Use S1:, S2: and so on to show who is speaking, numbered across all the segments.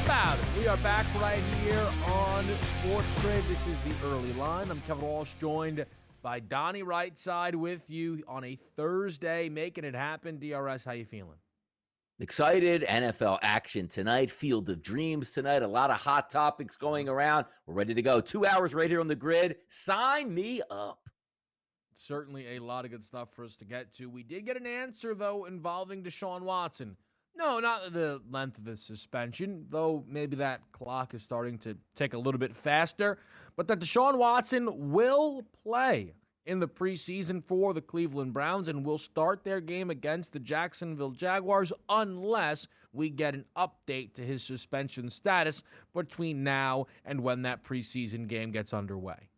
S1: about it? We are back right here on Sports Grid. This is the early line. I'm Kevin Walsh, joined by Donnie Rightside with you on a Thursday, making it happen. DRS, how you feeling?
S2: Excited. NFL action tonight. Field of Dreams tonight. A lot of hot topics going around. We're ready to go. 2 hours right here on the grid. Sign me up.
S1: Certainly a lot of good stuff for us to get to. We did get an answer, though, involving Deshaun Watson. No, not the length of the suspension, though maybe that clock is starting to tick a little bit faster, but that Deshaun Watson will play in the preseason for the Cleveland Browns and will start their game against the Jacksonville Jaguars unless we get an update to his suspension status between now and when that preseason game gets underway.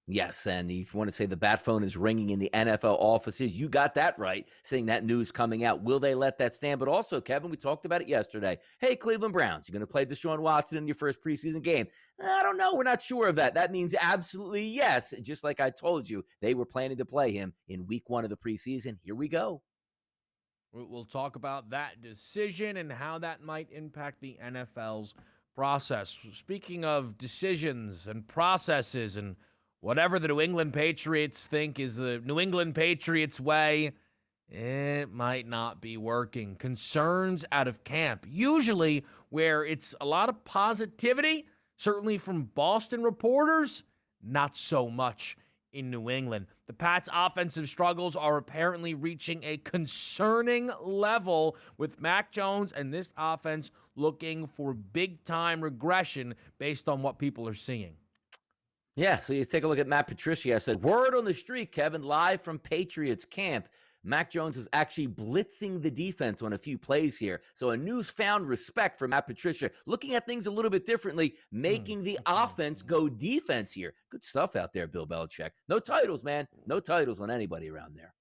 S2: Yes, and you want to say the bat phone is ringing in the NFL offices. You got that right, seeing that news coming out. Will they let that stand? But also, Kevin, we talked about it yesterday. Hey, Cleveland Browns, you're going to play Deshaun Watson in your first preseason game. I don't know. We're not sure of that. That means absolutely yes. Just like I told you, they were planning to play him in week 1 of the preseason. Here we go.
S1: We'll talk about that decision and how that might impact the NFL's process. Speaking of decisions and processes and whatever the New England Patriots think is the New England Patriots way, it might not be working. Concerns out of camp, usually where it's a lot of positivity, certainly from Boston reporters, not so much in New England. The Pats' offensive struggles are apparently reaching a concerning level with Mac Jones and this offense looking for big-time regression based on what people are seeing.
S2: Yeah, so you take a look at Matt Patricia. I said, word on the street, Kevin, live from Patriots camp. Mac Jones was actually blitzing the defense on a few plays here. So a newfound respect for Matt Patricia, looking at things a little bit differently, making the offense go defense here. Good stuff out there, Bill Belichick. No titles, man. No titles on anybody around there.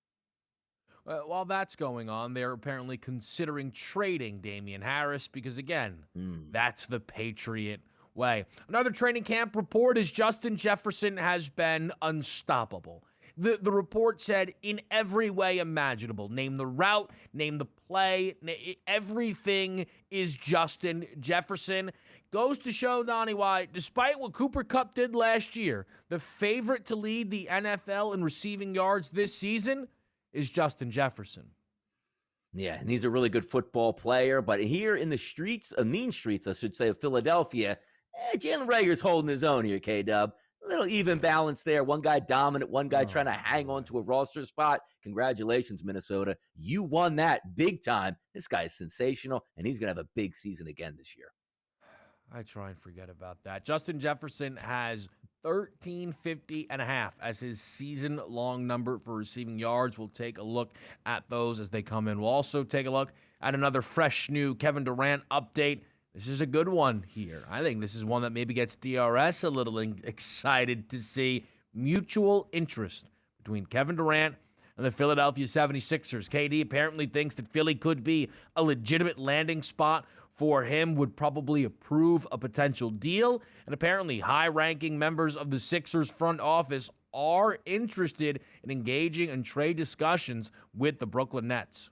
S1: While that's going on, they're apparently considering trading Damian Harris because, again, that's the Patriot way. Another training camp report is Justin Jefferson has been unstoppable. The report said in every way imaginable. Name the route, name the play, everything is Justin Jefferson. Goes to show, Donnie, why, despite what Cooper Kupp did last year, the favorite to lead the NFL in receiving yards this season is Justin Jefferson.
S2: Yeah, and he's a really good football player, but here in the streets, mean streets, I should say, of Philadelphia, Jalen Reagor's holding his own here, K-Dub. A little even balance there. One guy dominant, one guy trying to hang on to a roster spot. Congratulations, Minnesota. You won that big time. This guy is sensational, and he's going to have a big season again this year.
S1: I try and forget about that. Justin Jefferson has 1350.5 as his season-long number for receiving yards. We'll take a look at those as they come in. We'll also take a look at another fresh new Kevin Durant update. This is a good one here. I think this is one that maybe gets DRS a little excited to see. Mutual interest between Kevin Durant and the Philadelphia 76ers. KD apparently thinks that Philly could be a legitimate landing spot for him, would probably approve a potential deal, and apparently high-ranking members of the Sixers front office are interested in engaging in trade discussions with the Brooklyn Nets.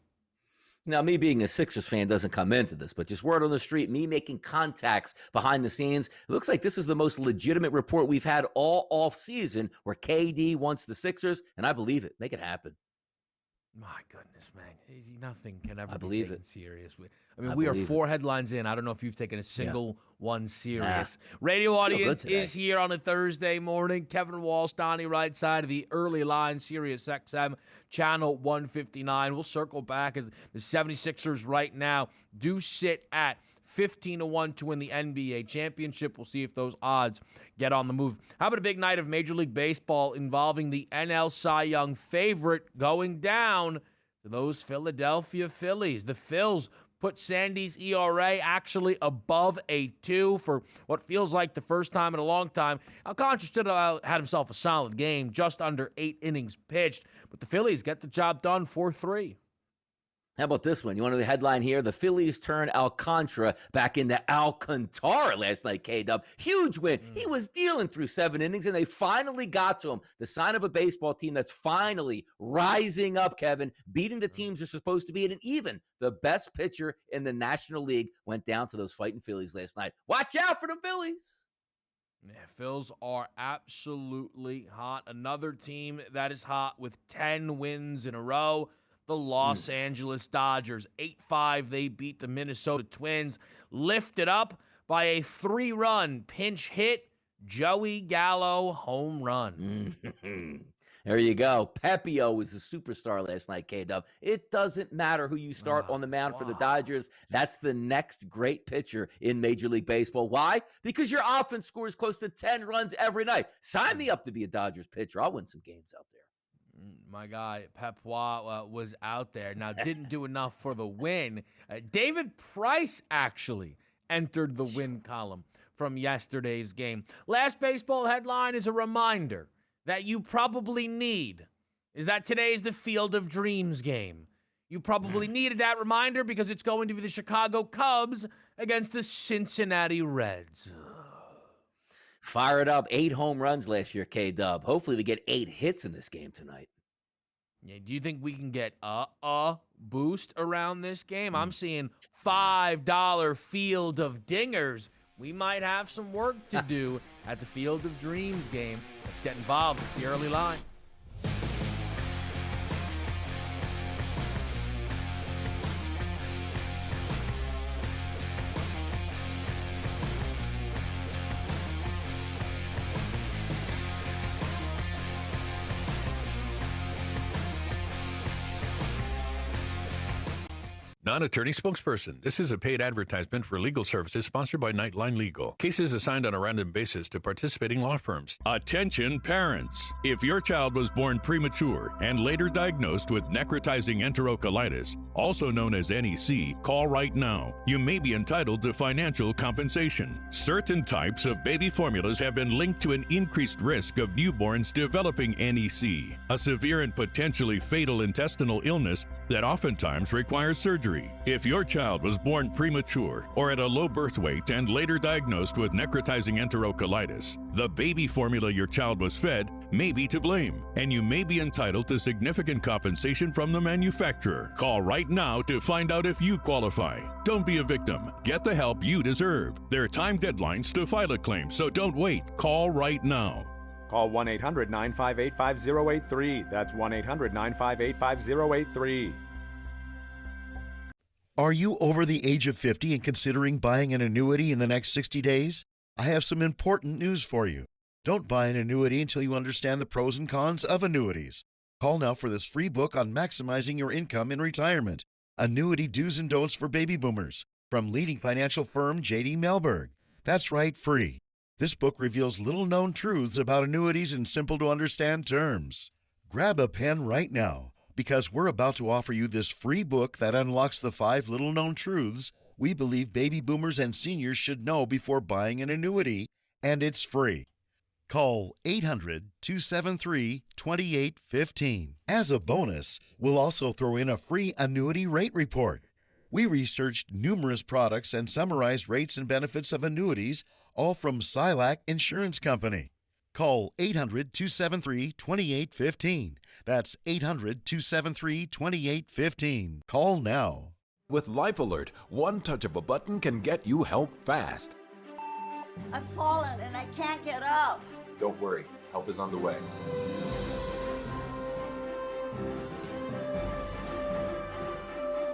S2: Now, me being a Sixers fan doesn't come into this, but just word on the street, me making contacts behind the scenes, it looks like this is the most legitimate report we've had all off-season where KD wants the Sixers, and I believe it. Make it happen.
S1: My goodness, man. Nothing can ever
S2: be
S1: taken serious. We are 4 headlines in. I don't know if you've taken a single one serious. Radio audience is here on a Thursday morning. Kevin Walsh, Donnie Rightside of the early line, Sirius XM, channel 159. We'll circle back as the 76ers right now do sit at 15-1 to win the NBA championship. We'll see if those odds get on the move. How about a big night of Major League Baseball involving the NL Cy Young favorite going down to those Philadelphia Phillies? The Phils put Sandy's ERA actually above a 2 for what feels like the first time in a long time. Alcantara had himself a solid game, just under 8 innings pitched, but the Phillies get the job done 4-3.
S2: How about this one? You want to know the headline here? The Phillies turn Alcantara back into Alcantara last night, K-Dub. Huge win. He was dealing through 7 innings, and they finally got to him. The sign of a baseball team that's finally rising up, Kevin, beating the teams they're supposed to beat. And even the best pitcher in the National League went down to those fighting Phillies last night. Watch out for the Phillies.
S1: Yeah, Phils are absolutely hot. Another team that is hot with 10 wins in a row. The Los Angeles Dodgers, 8-5. They beat the Minnesota Twins, lifted up by a 3-run pinch hit, Joey Gallo home run.
S2: There you go. Pepio was the superstar last night, K-Dub. It doesn't matter who you start on the mound for the Dodgers. That's the next great pitcher in Major League Baseball. Why? Because your offense scores close to 10 runs every night. Sign me up to be a Dodgers pitcher. I'll win some games out there.
S1: My guy, Pepois, was out there. Now, didn't do enough for the win. David Price actually entered the win column from yesterday's game. Last baseball headline is a reminder that you probably need is that today is the Field of Dreams game. You probably needed that reminder because it's going to be the Chicago Cubs against the Cincinnati Reds.
S2: Fire it up. 8 home runs last year, K-Dub. Hopefully we get 8 hits in this game tonight.
S1: Yeah, do you think we can get a boost around this game? I'm seeing $5 Field of Dingers. We might have some work to do at the Field of Dreams game. Let's get involved with the early line.
S3: Non-attorney spokesperson. This is a paid advertisement for legal services sponsored by Nightline Legal. Cases assigned on a random basis to participating law firms.
S4: Attention parents. If your child was born premature and later diagnosed with necrotizing enterocolitis, also known as NEC, call right now. You may be entitled to financial compensation. Certain types of baby formulas have been linked to an increased risk of newborns developing NEC, a severe and potentially fatal intestinal illness that oftentimes requires surgery. If your child was born premature or at a low birth weight and later diagnosed with necrotizing enterocolitis, the baby formula your child was fed may be to blame, and you may be entitled to significant compensation from the manufacturer. Call right now to find out if you qualify. Don't be a victim. Get the help you deserve. There are time deadlines to file a claim, so don't wait. Call right now.
S5: Call 1-800-958-5083. That's 1-800-958-5083.
S6: Are you over the age of 50 and considering buying an annuity in the next 60 days? I have some important news for you. Don't buy an annuity until you understand the pros and cons of annuities. Call now for this free book on maximizing your income in retirement. Annuity Do's and Don'ts for Baby Boomers from leading financial firm J.D. Mellberg. That's right, free. This book reveals little-known truths about annuities in simple-to-understand terms. Grab a pen right now, because we're about to offer you this free book that unlocks the 5 little-known truths we believe baby boomers and seniors should know before buying an annuity, and it's free. Call 800-273-2815. As a bonus, we'll also throw in a free annuity rate report. We researched numerous products and summarized rates and benefits of annuities, all from Silac Insurance Company. Call 800-273-2815. That's 800-273-2815. Call now.
S7: With Life Alert, one touch of a button can get you help fast.
S8: I've fallen and I can't get up.
S9: Don't worry, help is on the way.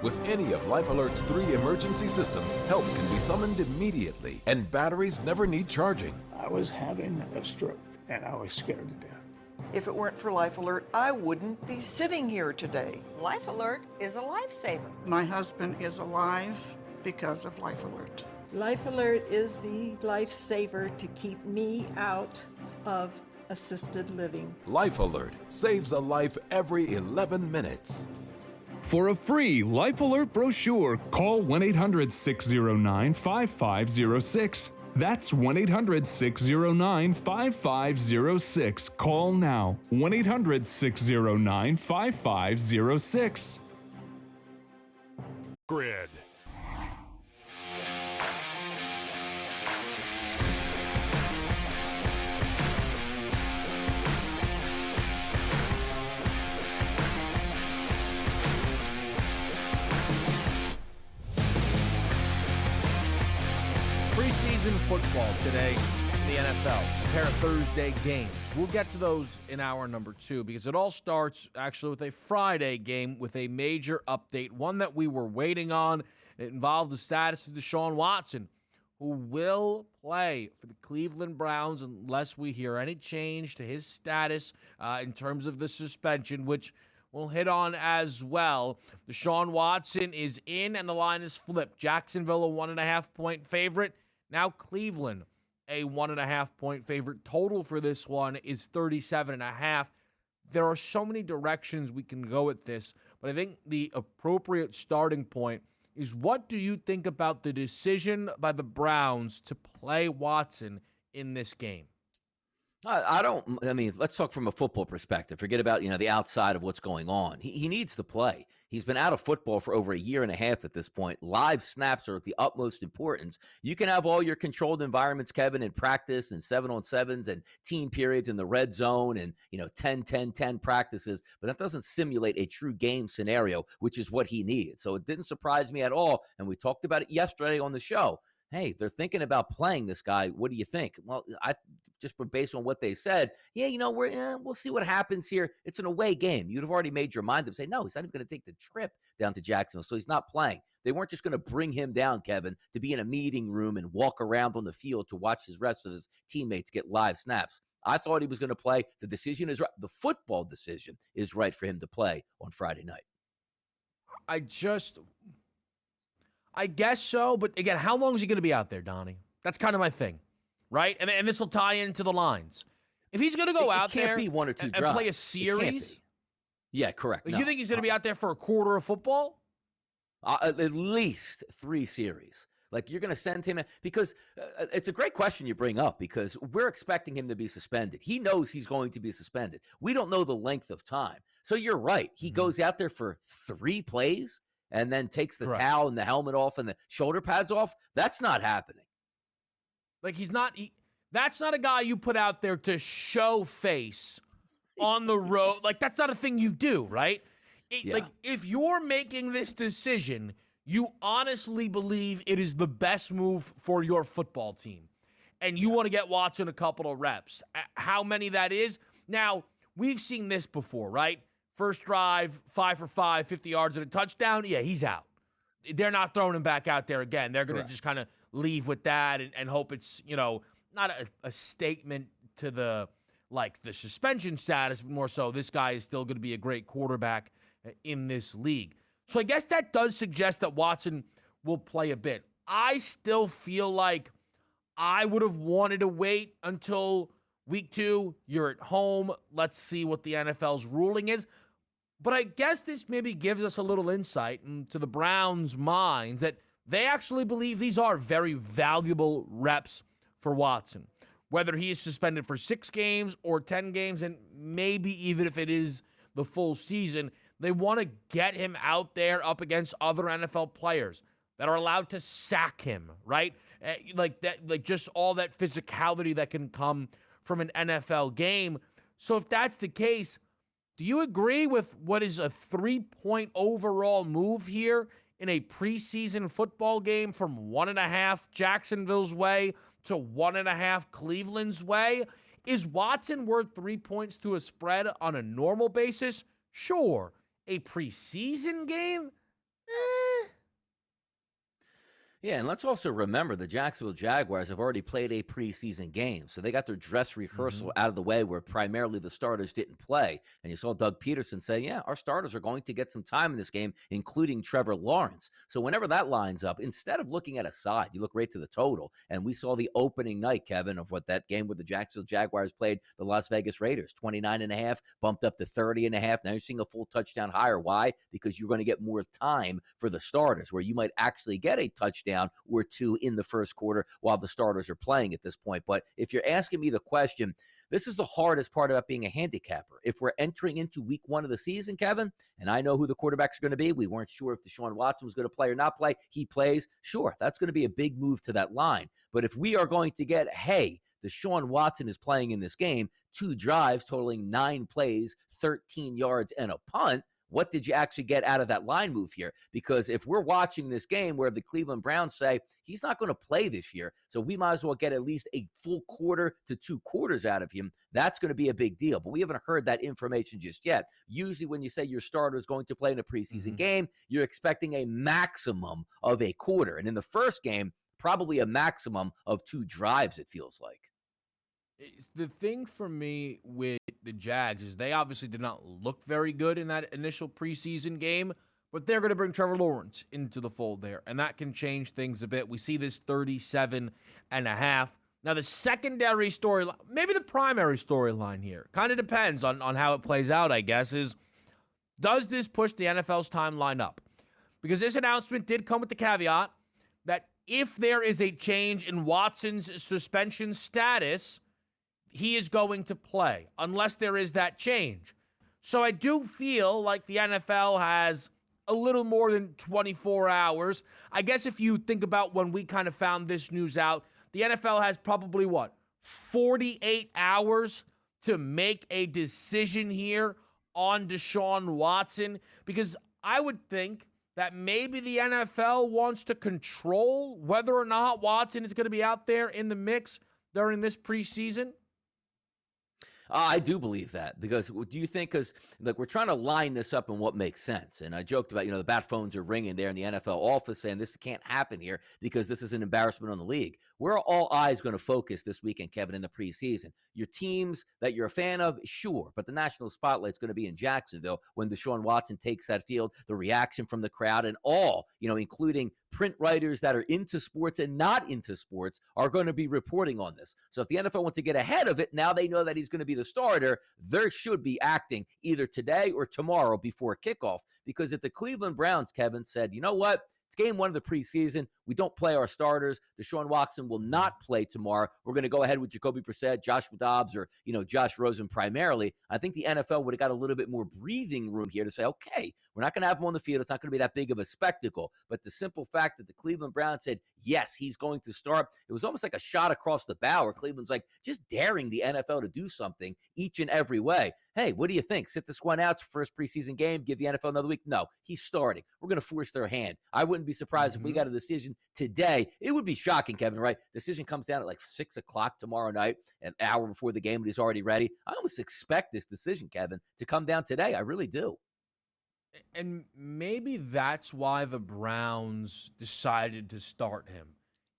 S7: With any of Life Alert's 3 emergency systems, help can be summoned immediately, and batteries never need charging.
S10: I was having a stroke, and I was scared to death.
S11: If it weren't for Life Alert, I wouldn't be sitting here today.
S8: Life Alert is a lifesaver.
S12: My husband is alive because of Life Alert.
S13: Life Alert is the lifesaver to keep me out of assisted living.
S7: Life Alert saves a life every 11 minutes.
S14: For a free Life Alert brochure, call 1-800-609-5506. That's 1-800-609-5506. Call now. 1-800-609-5506.
S3: Grid.
S1: Preseason football today in the NFL. A pair of Thursday games. We'll get to those in hour number 2 because it all starts actually with a Friday game with a major update, one that we were waiting on. It involved the status of Deshaun Watson, who will play for the Cleveland Browns unless we hear any change to his status in terms of the suspension, which we'll hit on as well. Deshaun Watson is in and the line is flipped. Jacksonville, a 1.5-point favorite. Now Cleveland, a 1.5-point favorite. Total for this one is 37.5. There are so many directions we can go with this, but I think the appropriate starting point is, what do you think about the decision by the Browns to play Watson in this game?
S2: I mean, let's talk from a football perspective. Forget about, the outside of what's going on. He needs to play. He's been out of football for over a year and a half at this point. Live snaps are of the utmost importance. You can have all your controlled environments, Kevin, in practice and 7-on-7s and team periods in the red zone and, 10-10-10 practices, but that doesn't simulate a true game scenario, which is what he needs. So it didn't surprise me at all. And we talked about it yesterday on the show. Hey, they're thinking about playing this guy. What do you think? Well, I just based on what they said, we'll see what happens here. It's an away game. You'd have already made your mind up. Say, no, he's not even going to take the trip down to Jacksonville, so he's not playing. They weren't just going to bring him down, Kevin, to be in a meeting room and walk around on the field to watch his rest of his teammates get live snaps. I thought he was going to play. The decision is right. The football decision is right for him to play on Friday night.
S1: I guess so, but again, how long is he going to be out there, Donnie? That's kind of my thing, right? And this will tie into the lines. If he's going to go out there
S2: be one or two
S1: and play a series,
S2: yeah, correct.
S1: You think he's going to be out there for a quarter of football?
S2: At least 3 series. Like, you're going to send him in, because it's a great question you bring up, because we're expecting him to be suspended. He knows he's going to be suspended. We don't know the length of time. So you're right. He goes out there for 3 plays and then takes the towel and the helmet off and the shoulder pads off. That's not happening.
S1: Like, that's not a guy you put out there to show face on the road. Like, that's not a thing you do, right? Like, if you're making this decision, you honestly believe it is the best move for your football team, and you want to get Watson a couple of reps. How many that is? Now, we've seen this before, right? First drive, 5 for 5, 50 yards and a touchdown. Yeah, he's out. They're not throwing him back out there again. They're going to just kind of leave with that and hope it's, not a statement to the suspension status, but more so this guy is still going to be a great quarterback in this league. So I guess that does suggest that Watson will play a bit. I still feel like I would have wanted to wait until week 2. You're at home. Let's see what the NFL's ruling is. But I guess this maybe gives us a little insight into the Browns' minds that they actually believe these are very valuable reps for Watson. Whether he is suspended for 6 games or 10 games, and maybe even if it is the full season, they want to get him out there up against other NFL players that are allowed to sack him, right? Like just all that physicality that can come from an NFL game. So if that's the case, do you agree with what is a 3-point overall move here in a preseason football game from 1.5 Jacksonville's way to 1.5 Cleveland's way? Is Watson worth 3 points to a spread on a normal basis? Sure. A preseason game?
S2: Yeah, and let's also remember the Jacksonville Jaguars have already played a preseason game. So they got their dress rehearsal out of the way where primarily the starters didn't play. And you saw Doug Peterson say, yeah, our starters are going to get some time in this game, including Trevor Lawrence. So whenever that lines up, instead of looking at a side, you look right to the total. And we saw the opening night, Kevin, of what that game where the Jacksonville Jaguars played the Las Vegas Raiders, 29.5, bumped up to 30.5. Now you're seeing a full touchdown higher. Why? Because you're going to get more time for the starters, where you might actually get a touchdown touchdown or two in the first quarter while the starters are playing at this point. But if you're asking me the question, this is the hardest part about being a handicapper. If we're entering into week 1 of the season, Kevin, and I know who the quarterbacks are going to be, we weren't sure if Deshaun Watson was going to play or not play. He plays. Sure, that's going to be a big move to that line. But if we are going to get, hey, Deshaun Watson is playing in this game, 2 drives totaling 9 plays, 13 yards, and a punt, what did you actually get out of that line move here? Because if we're watching this game where the Cleveland Browns say he's not going to play this year, so we might as well get at least a full quarter to 2 quarters out of him, that's going to be a big deal. But we haven't heard that information just yet. Usually when you say your starter is going to play in a preseason game, you're expecting a maximum of a quarter. And in the first game, probably a maximum of 2 drives, it feels like.
S1: The thing for me with the Jags is they obviously did not look very good in that initial preseason game, but they're going to bring Trevor Lawrence into the fold there, and that can change things a bit. We see this 37.5. Now, the secondary storyline, maybe the primary storyline here, kind of depends on how it plays out, I guess, is does this push the NFL's timeline up? Because this announcement did come with the caveat that if there is a change in Watson's suspension status, he is going to play unless there is that change. So I do feel like the NFL has a little more than 24 hours. I guess if you think about when we kind of found this news out, the NFL has probably, 48 hours to make a decision here on Deshaun Watson? Because I would think that maybe the NFL wants to control whether or not Watson is going to be out there in the mix during this preseason.
S2: I do believe that, because do you think, because look, we're trying to line this up in what makes sense. And I joked about, the bat phones are ringing there in the NFL office saying this can't happen here because this is an embarrassment on the league. Where are all eyes going to focus this weekend, Kevin, in the preseason? Your teams that you're a fan of, sure, but the national spotlight's going to be in Jacksonville when Deshaun Watson takes that field, the reaction from the crowd, and all, including print writers that are into sports and not into sports are going to be reporting on this. So if the NFL wants to get ahead of it, now they know that he's going to be the starter, they should be acting either today or tomorrow before kickoff. Because if the Cleveland Browns, Kevin, said, you know what? It's game 1 of the preseason. We don't play our starters. Deshaun Watson will not play tomorrow. We're going to go ahead with Jacoby Brissett, Joshua Dobbs, or, Josh Rosen primarily. I think the NFL would have got a little bit more breathing room here to say, okay, we're not going to have him on the field. It's not going to be that big of a spectacle. But the simple fact that the Cleveland Browns said, yes, he's going to start, it was almost like a shot across the bow where Cleveland's like just daring the NFL to do something each and every way. Hey, what do you think? Sit this one out, first preseason game, give the NFL another week? No, he's starting. We're going to force their hand. I wouldn't be surprised if we got a decision today. It would be shocking, Kevin, right? Decision comes down at like 6 o'clock tomorrow night, an hour before the game, and he's already ready. I almost expect this decision, Kevin, to come down today. I really do.
S1: And maybe that's why the Browns decided to start him,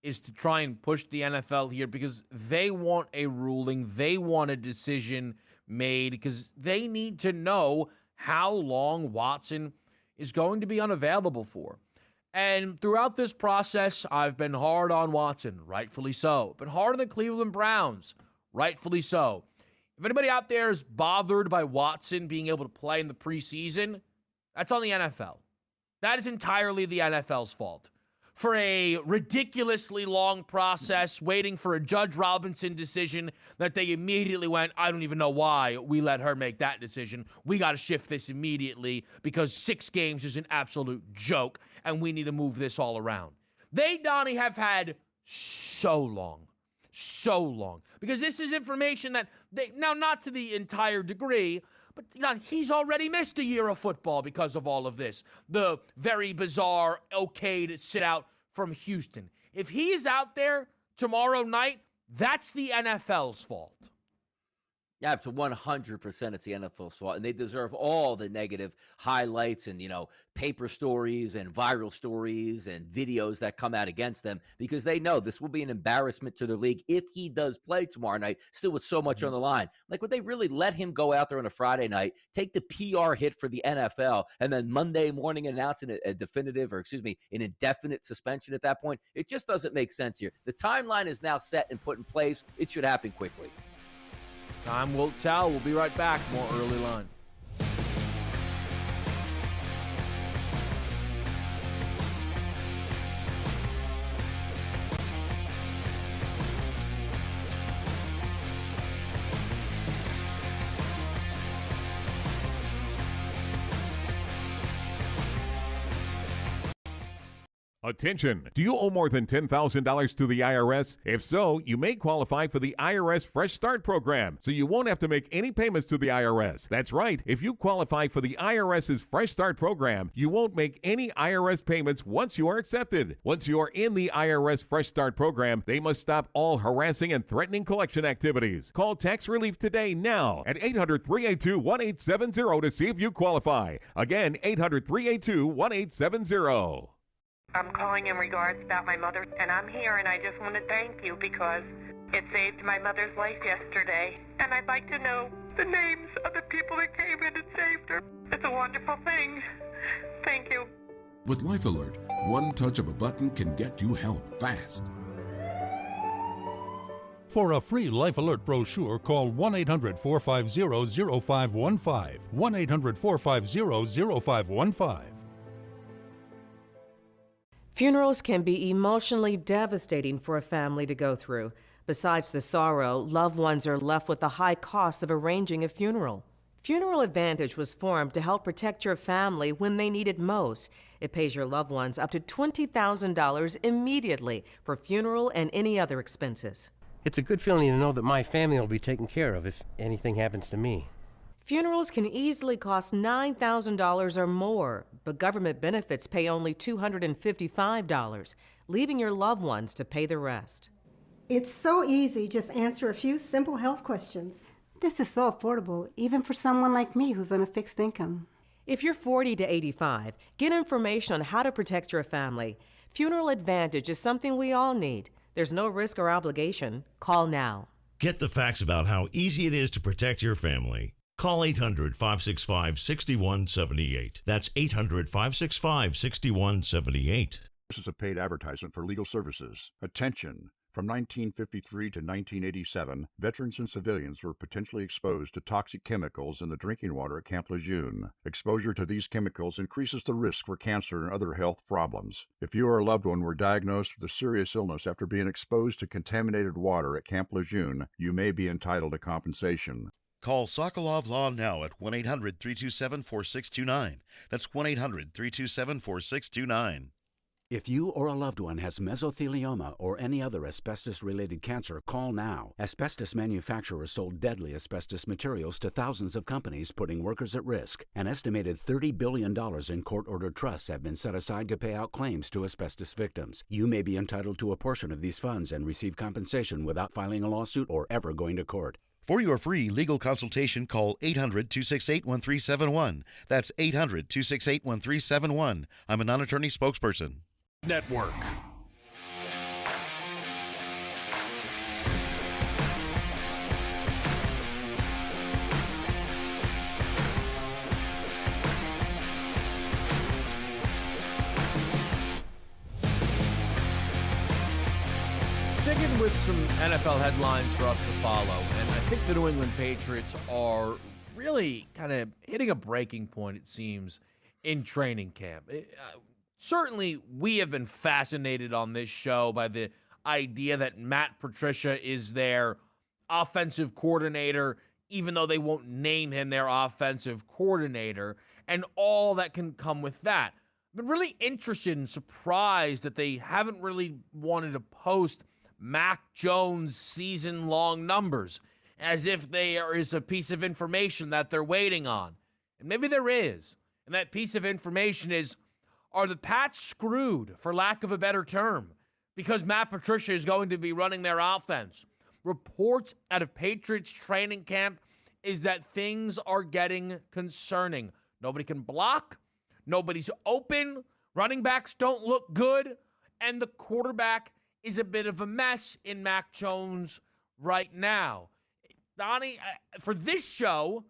S1: is to try and push the NFL here, because they want a ruling. They want a decision made, because they need to know how long Watson is going to be unavailable for. And throughout this process, I've been hard on Watson, rightfully so. Been hard on the Cleveland Browns, rightfully so. If anybody out there is bothered by Watson being able to play in the preseason, that's on the NFL. That is entirely the NFL's fault. For a ridiculously long process, waiting for a Judge Robinson decision that they immediately went, I don't even know why we let her make that decision. We got to shift this immediately because 6 games is an absolute joke, and we need to move this all around. They, Donnie, have had so long, because this is information that they, now not to the entire degree, but he's already missed a year of football because of all of this. The very bizarre okay to sit out from Houston. If he's out there tomorrow night, that's the NFL's fault.
S2: Yeah, it's 100% it's the NFL's fault, and they deserve all the negative highlights and, paper stories and viral stories and videos that come out against them, because they know this will be an embarrassment to the league if he does play tomorrow night, still with so much on the line. Like, would they really let him go out there on a Friday night, take the PR hit for the NFL, and then Monday morning announce an indefinite suspension at that point? It just doesn't make sense here. The timeline is now set and put in place. It should happen quickly.
S1: Time will tell. We'll be right back. More Early Line.
S5: Attention! Do you owe more than $10,000 to the IRS? If so, you may qualify for the IRS Fresh Start program, so you won't have to make any payments to the IRS. That's right. If you qualify for the IRS's Fresh Start program, you won't make any IRS payments once you are accepted. Once you are in the IRS Fresh Start program, they must stop all harassing and threatening collection activities. Call Tax Relief today now at 800-382-1870 to see if you qualify. Again, 800-382-1870.
S15: I'm calling in regards about my mother, and I'm here, and I just want to thank you because it saved my mother's life yesterday. And I'd like to know the names of the people that came in and saved her. It's a wonderful thing. Thank you.
S7: With Life Alert, one touch of a button can get you help fast.
S16: For a free Life Alert brochure, call 1-800-450-0515. 1-800-450-0515.
S17: Funerals can be emotionally devastating for a family to go through. Besides the sorrow, loved ones are left with the high cost of arranging a funeral. Funeral Advantage was formed to help protect your family when they need it most. It pays your loved ones up to $20,000 immediately for funeral and any other expenses.
S18: It's a good feeling to know that my family will be taken care of if anything happens to me.
S17: Funerals can easily cost $9,000 or more, but government benefits pay only $255, leaving your loved ones to pay the rest.
S19: It's so easy, just answer a few simple health questions. This is so affordable, even for someone like me who's on a fixed income.
S17: If you're 40 to 85, get information on how to protect your family. Funeral Advantage is something we all need. There's no risk or obligation. Call now.
S20: Get the facts about how easy it is to protect your family. Call 800-565-6178. That's 800-565-6178.
S21: This is a paid advertisement for legal services. Attention! From 1953 to 1987, veterans and civilians were potentially exposed to toxic chemicals in the drinking water at Camp Lejeune. Exposure to these chemicals increases the risk for cancer and other health problems. If you or a loved one were diagnosed with a serious illness after being exposed to contaminated water at Camp Lejeune, you may be entitled to compensation.
S6: Call Sokolov Law now at 1-800-327-4629. That's 1-800-327-4629.
S22: If you or a loved one has mesothelioma or any other asbestos-related cancer, call now. Asbestos manufacturers sold deadly asbestos materials to thousands of companies, putting workers at risk. An estimated $30 billion in court-ordered trusts have been set aside to pay out claims to asbestos victims. You may be entitled to a portion of these funds and receive compensation without filing a lawsuit or ever going to court.
S6: For your free legal consultation, call 800-268-1371. That's 800-268-1371. I'm a non-attorney spokesperson.
S14: Network.
S1: Sticking with some NFL headlines for us to follow, and I think the New England Patriots are really kind of hitting a breaking point, it seems, in training camp. Certainly, we have been fascinated on this show by the idea that Matt Patricia is their offensive coordinator, even though they won't name him their offensive coordinator, and all that can come with that. I've been really interested and surprised that they haven't really wanted to post Mac Jones' season-long numbers, as if there is a piece of information that they're waiting on. And maybe there is. And that piece of information is, are the Pats screwed, for lack of a better term, because Matt Patricia is going to be running their offense? Reports out of Patriots training camp is that things are getting concerning. Nobody can block. Nobody's open. Running backs don't look good. And the quarterback is a bit of a mess in Mac Jones right now. Donnie, for this show,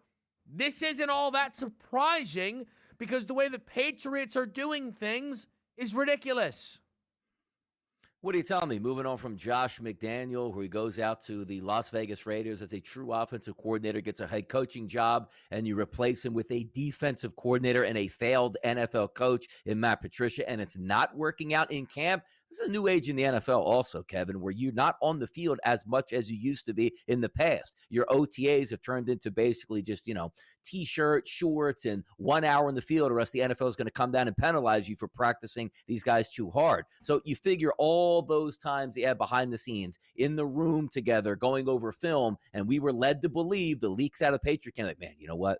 S1: this isn't all that surprising because the way the Patriots are doing things is ridiculous.
S2: What are you telling me? Moving on from Josh McDaniel, where he goes out to the Las Vegas Raiders as a true offensive coordinator, gets a head coaching job, and you replace him with a defensive coordinator and a failed NFL coach in Matt Patricia, and it's not working out in camp. This is a new age in the NFL also, Kevin, where you're not on the field as much as you used to be in the past. Your OTAs have turned into basically just, T-shirt, shorts, and 1 hour in the field. The rest of the NFL is going to come down and penalize you for practicing these guys too hard. So you figure all those times they had behind the scenes in the room together going over film, and we were led to believe the leaks out of Patriot camp, like, man, you know what?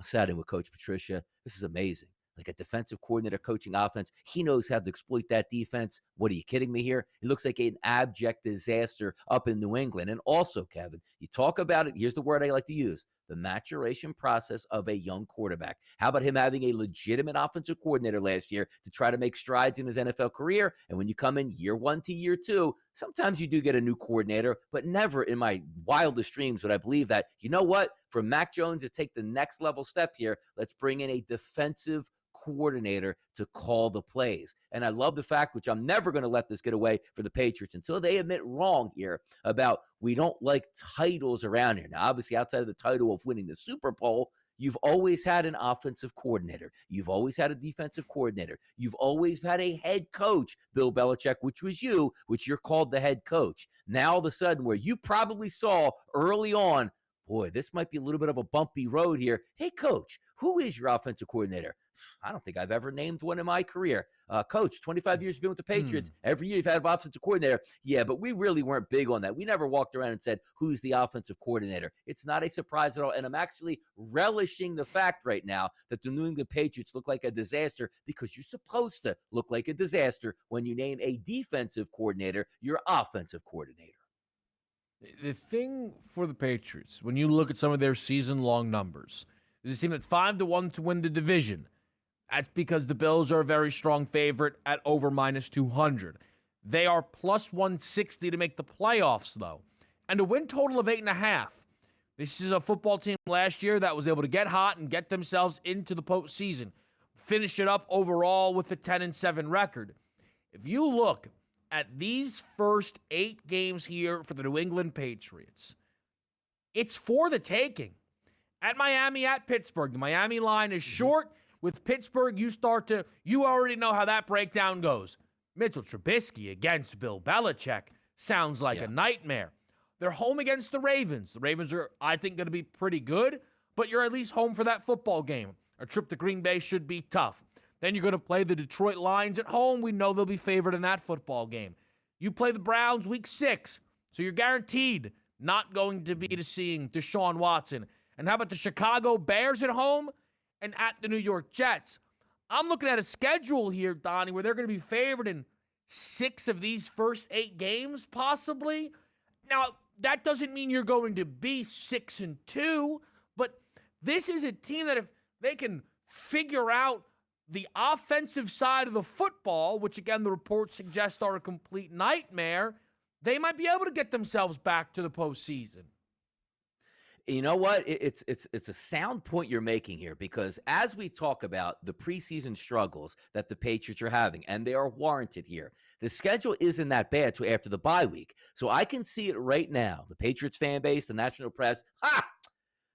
S2: I sat in with Coach Patricia. This is amazing. Like a defensive coordinator coaching offense. He knows how to exploit that defense. What are you kidding me here? It looks like an abject disaster up in New England. And also, Kevin, you talk about it. Here's the word I like to use. The maturation process of a young quarterback. How about him having a legitimate offensive coordinator last year to try to make strides in his NFL career? And when you come in year 1 to year 2, sometimes you do get a new coordinator, but never in my wildest dreams would I believe that, you know what? For Mac Jones to take the next level step here, let's bring in a defensive coordinator to call the plays. And I love the fact, which I'm never going to let this get away for the Patriots until they admit wrong here about we don't like titles around here. Now, obviously, outside of the title of winning the Super Bowl, you've always had an offensive coordinator. You've always had a defensive coordinator. You've always had a head coach, Bill Belichick, which was you, which you're called the head coach. Now, all of a sudden, where you probably saw early on, boy, this might be a little bit of a bumpy road here. Hey, coach, who is your offensive coordinator? I don't think I've ever named one in my career. Coach, 25 years you've been with the Patriots. Every year you've had an offensive coordinator. Yeah, but we really weren't big on that. We never walked around and said, who's the offensive coordinator? It's not a surprise at all. And I'm actually relishing the fact right now that the New England Patriots look like a disaster because you're supposed to look like a disaster when you name a defensive coordinator your offensive coordinator.
S1: The thing for the Patriots, when you look at some of their season-long numbers, is a team that's 5-1 to win the division. That's because the Bills are a very strong favorite at over -200. They are plus 160 to make the playoffs, though, and a win total of 8.5. This is a football team last year that was able to get hot and get themselves into the postseason, finish it up overall with a 10-7 record. If you look at these first 8 games here for the New England Patriots, it's for the taking. At Miami, at Pittsburgh, the Miami line is short. With Pittsburgh, you already know how that breakdown goes. Mitchell Trubisky against Bill Belichick sounds like a nightmare. They're home against the Ravens. The Ravens are, I think, going to be pretty good, but you're at least home for that football game. A trip to Green Bay should be tough. Then you're going to play the Detroit Lions at home. We know they'll be favored in that football game. You play the Browns week 6, so you're guaranteed not going to be seeing Deshaun Watson. And how about the Chicago Bears at home and at the New York Jets? I'm looking at a schedule here, Donnie, where they're going to be favored in 6 of these first 8 games, possibly. Now, that doesn't mean you're going to be 6-2, but this is a team that if they can figure out the offensive side of the football, which, again, the reports suggest are a complete nightmare, they might be able to get themselves back to the postseason.
S2: You know what? It's a sound point you're making here, because as we talk about the preseason struggles that the Patriots are having, and they are warranted here, the schedule isn't that bad till after the bye week. So I can see it right now. The Patriots fan base, the national press,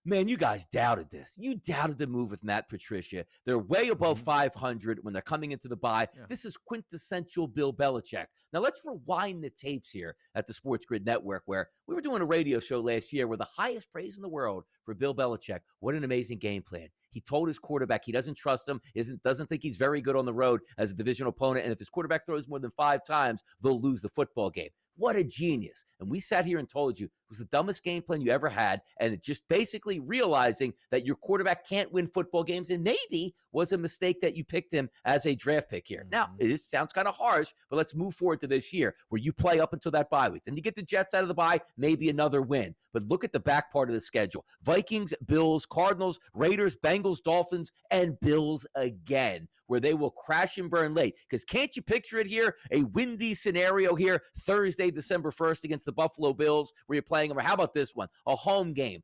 S2: man, you guys doubted this. You doubted the move with Matt Patricia. They're way above 500 when they're coming into the bye. Yeah. This is quintessential Bill Belichick. Now, let's rewind the tapes here at the Sports Grid Network, where we were doing a radio show last year where the highest praise in the world for Bill Belichick. What an amazing game plan. He told his quarterback he doesn't trust him, doesn't think he's very good on the road as a divisional opponent, and if his quarterback throws more than 5 times, they'll lose the football game. What a genius. And we sat here and told you it was the dumbest game plan you ever had, and it just basically realizing that your quarterback can't win football games, and maybe was a mistake that you picked him as a draft pick here. Now, it sounds kind of harsh, but let's move forward to this year where you play up until that bye week. Then you get the Jets out of the bye, maybe another win. But look at the back part of the schedule. Vikings, Bills, Cardinals, Raiders, Bengals, Dolphins, and Bills again, where they will crash and burn late. Because can't you picture it here? A windy scenario here, Thursday, December 1st against the Buffalo Bills, where you're playing them. Or how about this one? A home game.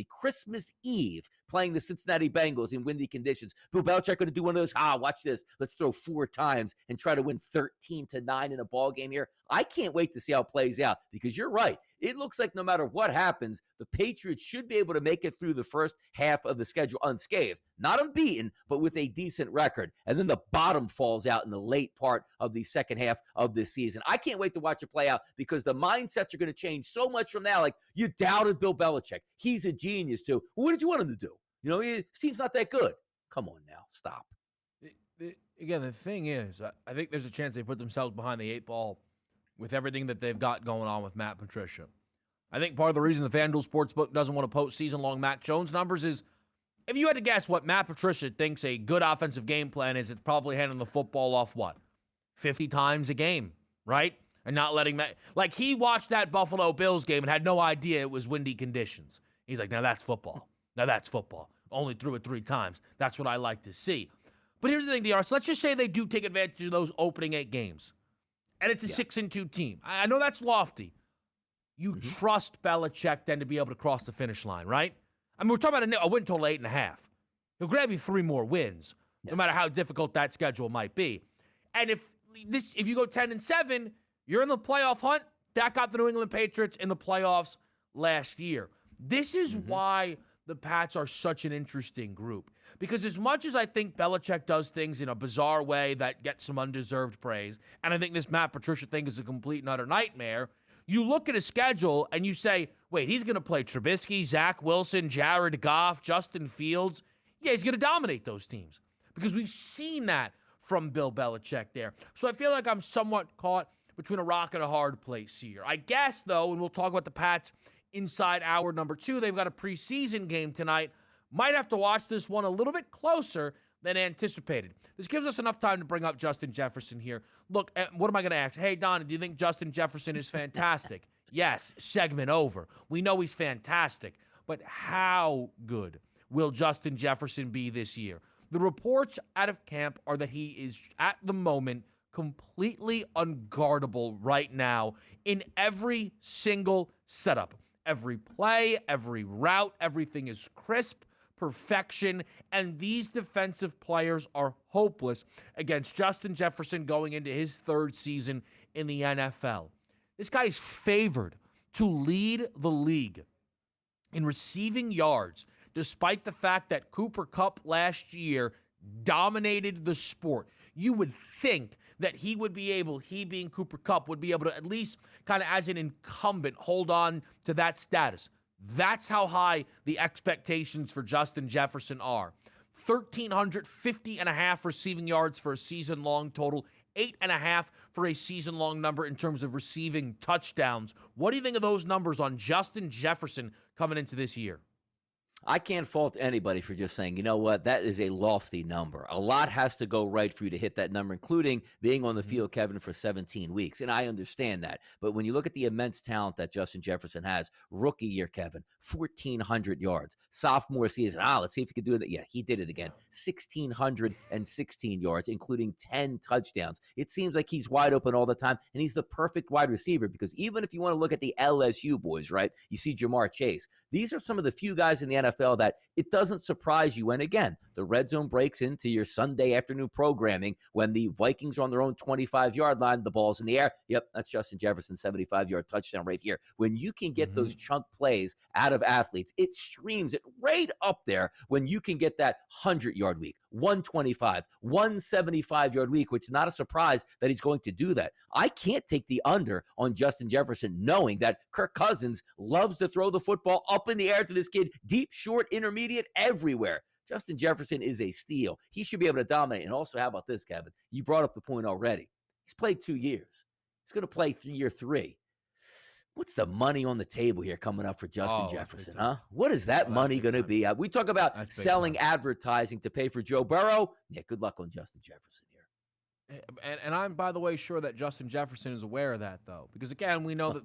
S2: Christmas Eve, playing the Cincinnati Bengals in windy conditions. Bill Belichick going to do one of those, watch this, let's throw 4 times and try to win 13-9 in a ball game here. I can't wait to see how it plays out, because you're right. It looks like no matter what happens, the Patriots should be able to make it through the first half of the schedule unscathed. not unbeaten, but with a decent record. And then the bottom falls out in the late part of the second half of this season. I can't wait to watch it play out because the mindsets are going to change so much from now. Like, you doubted Bill Belichick. He's a genius, too. Well, what did you want him to do? His team's not that good. Come on now. Stop.
S1: Again, the thing is, I think there's a chance they put themselves behind the 8 ball with everything that they've got going on with Matt Patricia. I think part of the reason the FanDuel Sportsbook doesn't want to post season-long Mac Jones numbers is, if you had to guess what Matt Patricia thinks a good offensive game plan is, it's probably handing the football off, 50 times a game, right? And not letting Matt... Like, he watched that Buffalo Bills game and had no idea it was windy conditions. He's like, now that's football. Now that's football. Only threw it 3 times. That's what I like to see. But here's the thing, DR. So let's just say they do take advantage of those opening 8 games. And it's a 6-2 team. I know that's lofty. You trust Belichick then to be able to cross the finish line, right? I mean, we're talking about a win total of 8.5. He'll grab you 3 more wins, no matter how difficult that schedule might be. And if you go 10-7, you're in the playoff hunt. That got the New England Patriots in the playoffs last year. This is why the Pats are such an interesting group. Because as much as I think Belichick does things in a bizarre way that gets some undeserved praise, and I think this Matt Patricia thing is a complete and utter nightmare, you look at his schedule and you say, wait, he's going to play Trubisky, Zach Wilson, Jared Goff, Justin Fields. Yeah, he's going to dominate those teams because we've seen that from Bill Belichick there. So I feel like I'm somewhat caught between a rock and a hard place here. I guess, though, and we'll talk about the Pats inside hour number 2, they've got a preseason game tonight. Might have to watch this one a little bit closer than anticipated. This gives us enough time to bring up Justin Jefferson here. Look, what am I going to ask? Hey, Donnie, do you think Justin Jefferson is fantastic? Yes, segment over. We know he's fantastic. But how good will Justin Jefferson be this year? The reports out of camp are that he is, at the moment, completely unguardable right now in every single setup. Every play, every route, everything is crisp, perfection, and these defensive players are hopeless against Justin Jefferson going into his 3rd season in the NFL. This guy is favored to lead the league in receiving yards, despite the fact that Cooper Kupp last year dominated the sport. You would think that he being Cooper Kupp, would be able to at least kind of as an incumbent hold on to that status. That's how high the expectations for Justin Jefferson are. 1,350.5 receiving yards for a season-long total, 8.5 for a season-long number in terms of receiving touchdowns. What do you think of those numbers on Justin Jefferson coming into this year?
S2: I can't fault anybody for just saying, you know what, that is a lofty number. A lot has to go right for you to hit that number, including being on the field, Kevin, for 17 weeks. And I understand that. But when you look at the immense talent that Justin Jefferson has, rookie year, Kevin, 1,400 yards. Sophomore season, let's see if he could do it. Yeah, he did it again. 1,616 yards, including 10 touchdowns. It seems like he's wide open all the time, and he's the perfect wide receiver because even if you want to look at the LSU boys, right, you see Jamar Chase. These are some of the few guys in the NFL that it doesn't surprise you. And again, the red zone breaks into your Sunday afternoon programming when the Vikings are on their own 25-yard line, the ball's in the air. Yep, that's Justin Jefferson's 75-yard touchdown right here. When you can get those chunk plays out of athletes, it streams it right up there when you can get that 100-yard week, 125, 175-yard week, which is not a surprise that he's going to do that. I can't take the under on Justin Jefferson knowing that Kirk Cousins loves to throw the football up in the air to this kid, deep, short, intermediate, everywhere. Justin Jefferson is a steal. He should be able to dominate. And also, how about this, Kevin? You brought up the point already. He's played 2 years. He's going to play year 3. What's the money on the table here coming up for Justin Jefferson, huh? What is that money going to be? We talk about selling advertising to pay for Joe Burrow. Yeah, good luck on Justin Jefferson here.
S1: And I'm, by the way, sure that Justin Jefferson is aware of that, though. Because, again, we know that,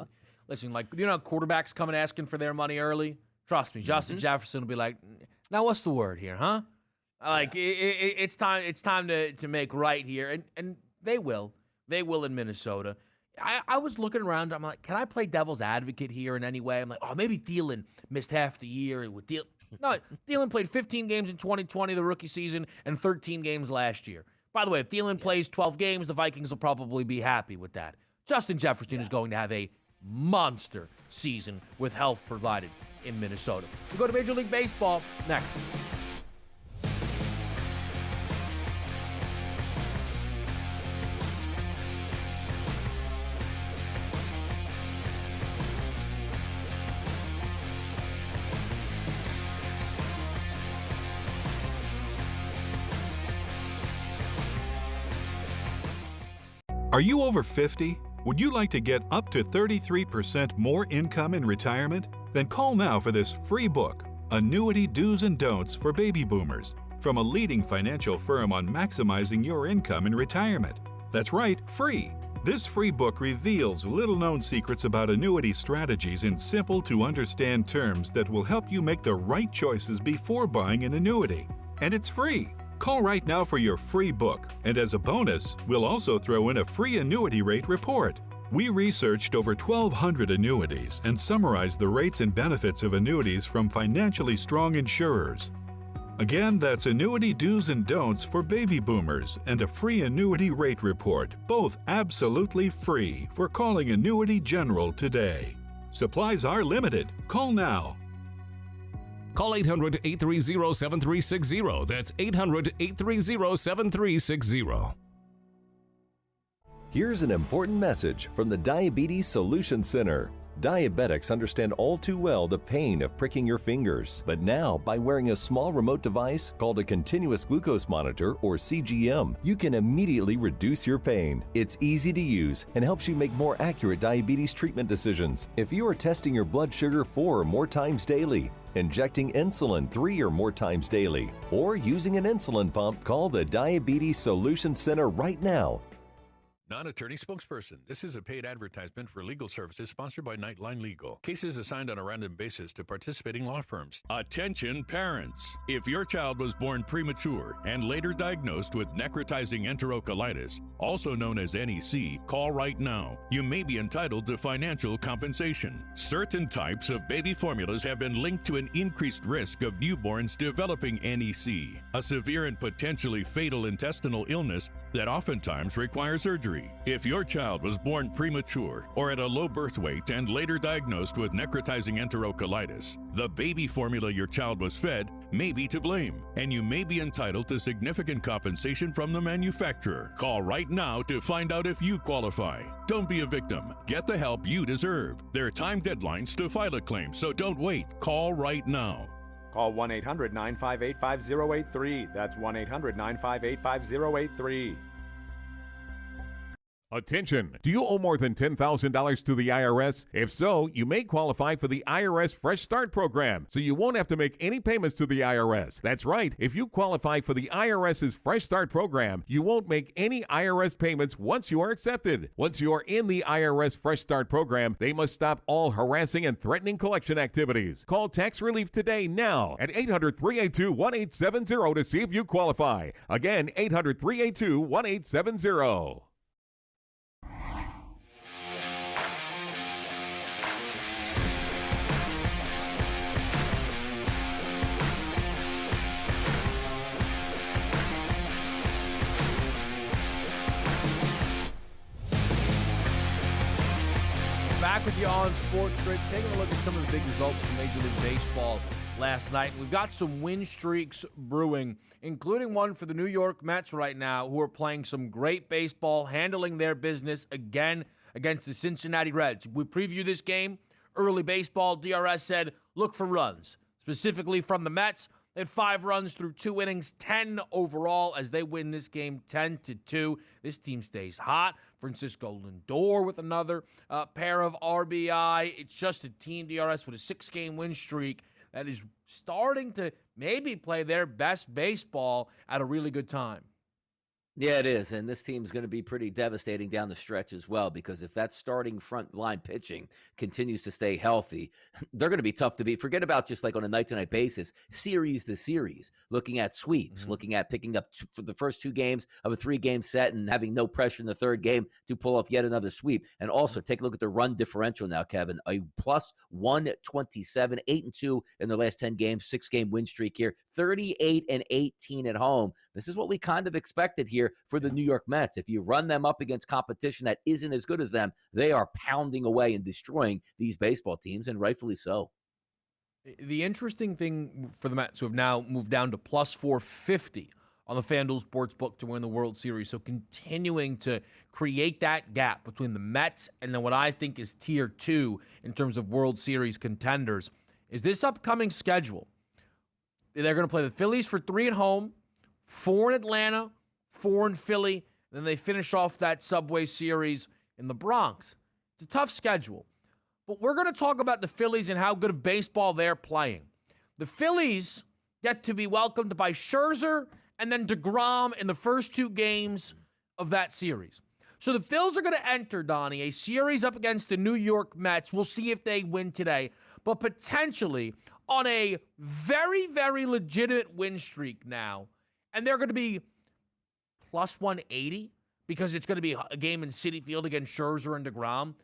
S1: listen, like, you know, quarterbacks come and asking for their money early. Trust me, Justin Jefferson will be like, now what's the word here, huh? Like, it's time to make right here. And they will. They will in Minnesota. I was looking around. I'm like, can I play devil's advocate here in any way? I'm like, maybe Thielen missed half the year. No, Thielen played 15 games in 2020, the rookie season, and 13 games last year. By the way, if Thielen plays 12 games, the Vikings will probably be happy with that. Justin Jefferson is going to have a monster season with health provided in Minnesota. We'll go to Major League Baseball next.
S3: Are you over 50? Would you like to get up to 33% more income in retirement? Then call now for this free book, Annuity Do's and Don'ts for Baby Boomers, from a leading financial firm on maximizing your income in retirement. That's right, free. This free book reveals little-known secrets about annuity strategies in simple-to-understand terms that will help you make the right choices before buying an annuity. And it's free. Call right now for your free book, and as a bonus, we'll also throw in a free annuity rate report. We researched over 1,200 annuities and summarized the rates and benefits of annuities from financially strong insurers. Again, that's Annuity Do's and Don'ts for Baby Boomers and a free annuity rate report, both absolutely free, for calling Annuity General today. Supplies are limited. Call now.
S4: Call 800-830-7360. That's 800-830-7360.
S9: Here's an important message from the Diabetes Solutions Center. Diabetics understand all too well the pain of pricking your fingers. But now, by wearing a small remote device called a continuous glucose monitor, or CGM, you can immediately reduce your pain. It's easy to use and helps you make more accurate diabetes treatment decisions. If you are testing your blood sugar 4 or more times daily, injecting insulin 3 or more times daily, or using an insulin pump, call the Diabetes Solutions Center right now.
S3: Non-attorney spokesperson. This is a paid advertisement for legal services sponsored by Nightline Legal. Cases assigned on a random basis to participating law firms. Attention parents. If your child was born premature and later diagnosed with necrotizing enterocolitis, also known as NEC, call right now. You may be entitled to financial compensation. Certain types of baby formulas have been linked to an increased risk of newborns developing NEC, a severe and potentially fatal intestinal illness that oftentimes requires surgery. If your child was born premature or at a low birth weight and later diagnosed with necrotizing enterocolitis, the baby formula your child was fed may be to blame, and you may be entitled to significant compensation from the manufacturer. Call right now to find out if you qualify. Don't be a victim. Get the help you deserve. There are time deadlines to file a claim, so don't wait. Call right now.
S23: Call 1-800-958-5083. That's 1-800-958-5083.
S5: Attention! Do you owe more than $10,000 to the IRS? If so, you may qualify for the IRS Fresh Start program, so you won't have to make any payments to the IRS. That's right. If you qualify for the IRS's Fresh Start program, you won't make any IRS payments once you are accepted. Once you are in the IRS Fresh Start program, they must stop all harassing and threatening collection activities. Call Tax Relief today now at 800-382-1870 to see if you qualify. Again, 800-382-1870.
S1: Back with you on Sports Grid, taking a look at some of the big results from Major League Baseball last night. We've got some win streaks brewing, including one for the New York Mets right now, who are playing some great baseball, handling their business again against the Cincinnati Reds. We preview this game. Early baseball, DRS said, look for runs, specifically from the Mets. They had 5 runs through 2 innings, 10 overall as they win this game 10-2. This team stays hot. Francisco Lindor with another pair of RBI. It's just a team, DRS, with a 6-game win streak that is starting to maybe play their best baseball at a really good time.
S2: Yeah, it is. And this team's going to be pretty devastating down the stretch as well, because if that starting front line pitching continues to stay healthy, they're going to be tough to beat. Forget about just like on a night-to-night basis, series to series, looking at sweeps, looking at picking up for the first 2 games of a 3-game set and having no pressure in the 3rd game to pull off yet another sweep. And also take a look at the run differential now, Kevin, a plus 127, 8-2 in their last 10 games, 6-game win streak here, 38-18 at home. This is what we kind of expected here for the New York Mets. If you run them up against competition that isn't as good as them, they are pounding away and destroying these baseball teams, and rightfully so.
S1: The interesting thing for the Mets, who have now moved down to plus 450 on the FanDuel Sportsbook to win the World Series, so continuing to create that gap between the Mets and then what I think is tier 2 in terms of World Series contenders, is this upcoming schedule. They're going to play the Phillies for 3 at home, 4 in Atlanta, 4 in Philly, Then they finish off that Subway Series in the Bronx. It's a tough schedule. But we're going to talk about the Phillies and how good of baseball they're playing. The Phillies get to be welcomed by Scherzer and then DeGrom in the first 2 games of that series. So the Phils are going to enter, Donnie, a series up against the New York Mets. We'll see if they win today, but potentially on a very, very legitimate win streak now. And they're going to be plus 180 because it's going to be a game in Citi Field against Scherzer and DeGrom.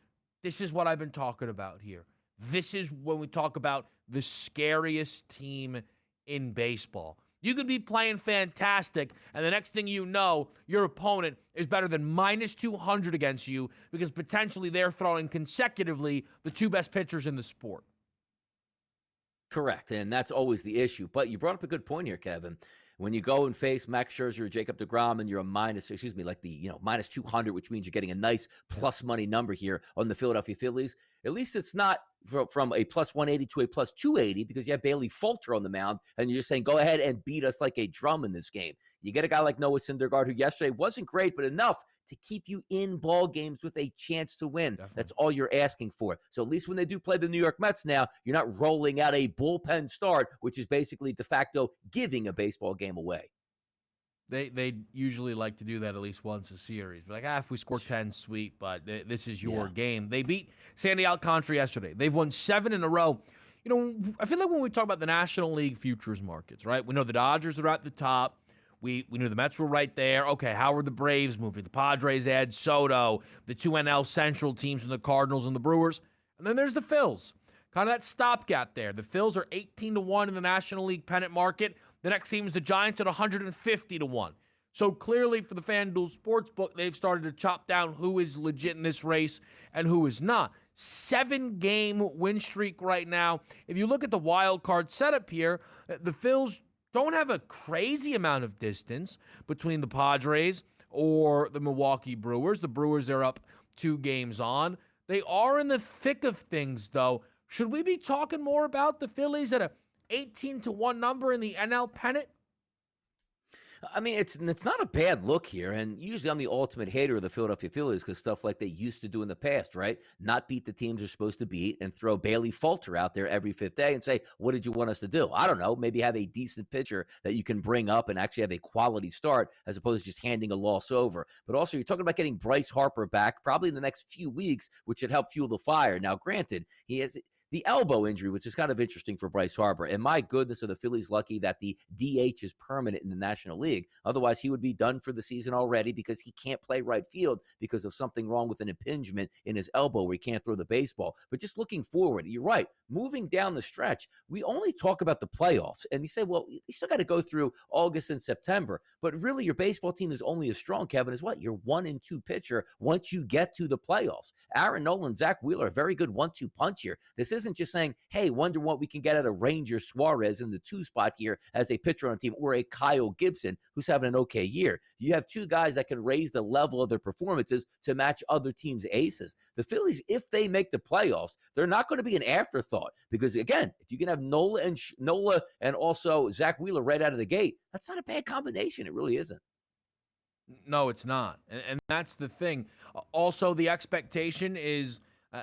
S1: This is what I've been talking about here. This is when we talk about the scariest team in baseball. You could be playing fantastic, and the next thing you know, your opponent is better than minus 200 against you because potentially they're throwing consecutively the 2 best pitchers in the sport.
S2: Correct, and that's always the issue. But you brought up a good point here, Kevin. When you go and face Max Scherzer or Jacob deGrom and you're a minus 200, which means you're getting a nice plus money number here on the Philadelphia Phillies. At least it's not from a plus 180 to a plus 280 because you have Bailey Falter on the mound and you're just saying, go ahead and beat us like a drum in this game. You get a guy like Noah Syndergaard who yesterday wasn't great, but enough to keep you in ball games with a chance to win. Definitely. That's all you're asking for. So at least when they do play the New York Mets now, you're not rolling out a bullpen start, which is basically de facto giving a baseball game away.
S1: They usually like to do that at least once a series. But if we score 10, sweet, but this is your game. They beat Sandy Alcantara yesterday. They've won 7 in a row. You know, I feel like when we talk about the National League futures markets, right? We know the Dodgers are at the top. We knew the Mets were right there. Okay, how are the Braves moving? The Padres add Soto, the 2 NL Central teams from the Cardinals and the Brewers. And then there's the Phils. Kind of that stopgap there. The Phils are 18-1 in the National League pennant market. The next team is the Giants at 150-1. So clearly for the FanDuel Sportsbook, they've started to chop down who is legit in this race and who is not. 7-game win streak right now. If you look at the wild card setup here, the Phils don't have a crazy amount of distance between the Padres or the Milwaukee Brewers. The Brewers are up 2 games on. They are in the thick of things, though. Should we be talking more about the Phillies at a 18-1 number in the NL pennant?
S2: I mean, it's not a bad look here, and usually I'm the ultimate hater of the Philadelphia Phillies because stuff like they used to do in the past, right? Not beat the teams they're supposed to beat and throw Bailey Falter out there every 5th day and say, what did you want us to do? I don't know, maybe have a decent pitcher that you can bring up and actually have a quality start as opposed to just handing a loss over. But also, you're talking about getting Bryce Harper back probably in the next few weeks, which should help fuel the fire. Now, granted, he has the elbow injury, which is kind of interesting for Bryce Harper. And my goodness, are the Phillies lucky that the DH is permanent in the National League. Otherwise, he would be done for the season already because he can't play right field because of something wrong with an impingement in his elbow where he can't throw the baseball. But just looking forward, you're right. Moving down the stretch, we only talk about the playoffs. And you say, well, you still got to go through August and September. But really, your baseball team is only as strong, Kevin, as what? Your 1-2 pitcher once you get to the playoffs. Aaron Nola, Zach Wheeler, a very good 1-2 punch here. This isn't just saying, hey, wonder what we can get out of Ranger Suarez in the 2 spot here as a pitcher on the team, or a Kyle Gibson who's having an okay year. You have 2 guys that can raise the level of their performances to match other teams' aces. The Phillies, if they make the playoffs, they're not going to be an afterthought because, again, if you can have Nola and also Zach Wheeler right out of the gate, that's not a bad combination. It really isn't.
S1: No, it's not. And that's the thing. Also, the expectation is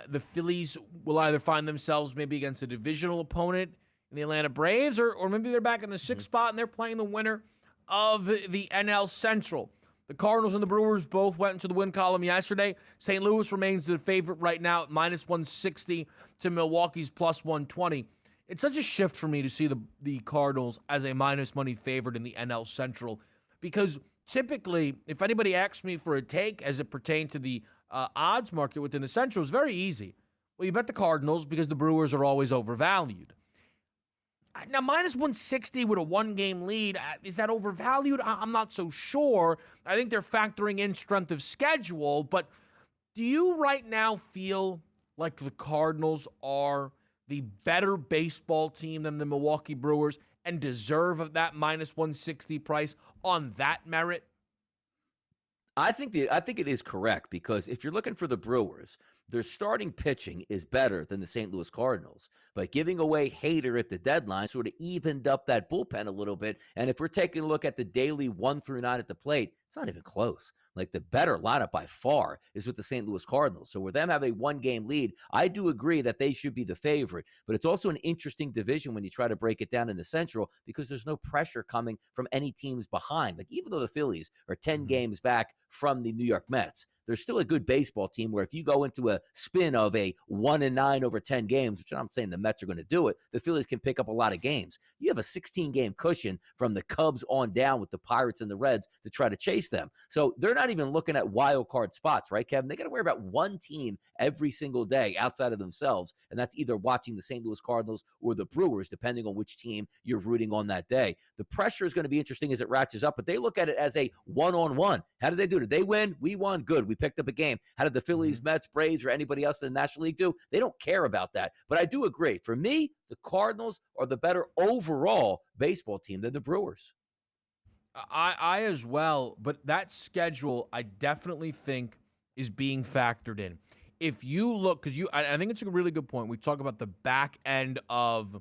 S1: the Phillies will either find themselves maybe against a divisional opponent in the Atlanta Braves, or maybe they're back in the 6th spot and they're playing the winner of the NL Central. The Cardinals and the Brewers both went into the win column yesterday. St. Louis remains the favorite right now at minus 160 to Milwaukee's plus 120. It's such a shift for me to see the Cardinals as a minus money favorite in the NL Central because typically, if anybody asks me for a take as it pertains to the odds market within the Central, is very easy. Well, you bet the Cardinals because the Brewers are always overvalued. Now, minus 160 with a 1-game lead, is that overvalued? I'm not so sure. I think they're factoring in strength of schedule, but do you right now feel like the Cardinals are the better baseball team than the Milwaukee Brewers and deserve of that minus 160 price on that merit?
S2: I think it is correct because if you're looking for the Brewers, their starting pitching is better than the St. Louis Cardinals. But giving away Hader at the deadline sort of evened up that bullpen a little bit. And if we're taking a look at the daily 1 through 9 at the plate, It's not even close. Like, the better lineup by far is with the St. Louis Cardinals. So where them have a 1-game lead, I do agree that they should be the favorite. But it's also an interesting division when you try to break it down in the Central, because there's no pressure coming from any teams behind. Like, even though the Phillies are 10 games back from the New York Mets, they're still a good baseball team where if you go into a spin of a 1-9 over 10 games, which I'm not saying the Mets are going to do it, the Phillies can pick up a lot of games. You have a 16-game cushion from the Cubs on down with the Pirates and the Reds to try to chase them. So they're not even looking at wild card spots, right, Kevin? They got to worry about one team every single day outside of themselves, and that's either watching the St. Louis Cardinals or the Brewers, depending on which team you're rooting on that day. The pressure is going to be interesting as it ratchets up, but they look at it as a one-on-one. How did they do? Did they win? We won. Good. We picked up a game. How did the Phillies, Mets, Braves, or anybody else in the National League do? They don't care about that. But I do agree. For me, the Cardinals are the better overall baseball team than the Brewers.
S1: I as well, but that schedule I definitely think is being factored in. If you look, because I think it's a really good point. We talk about the back end of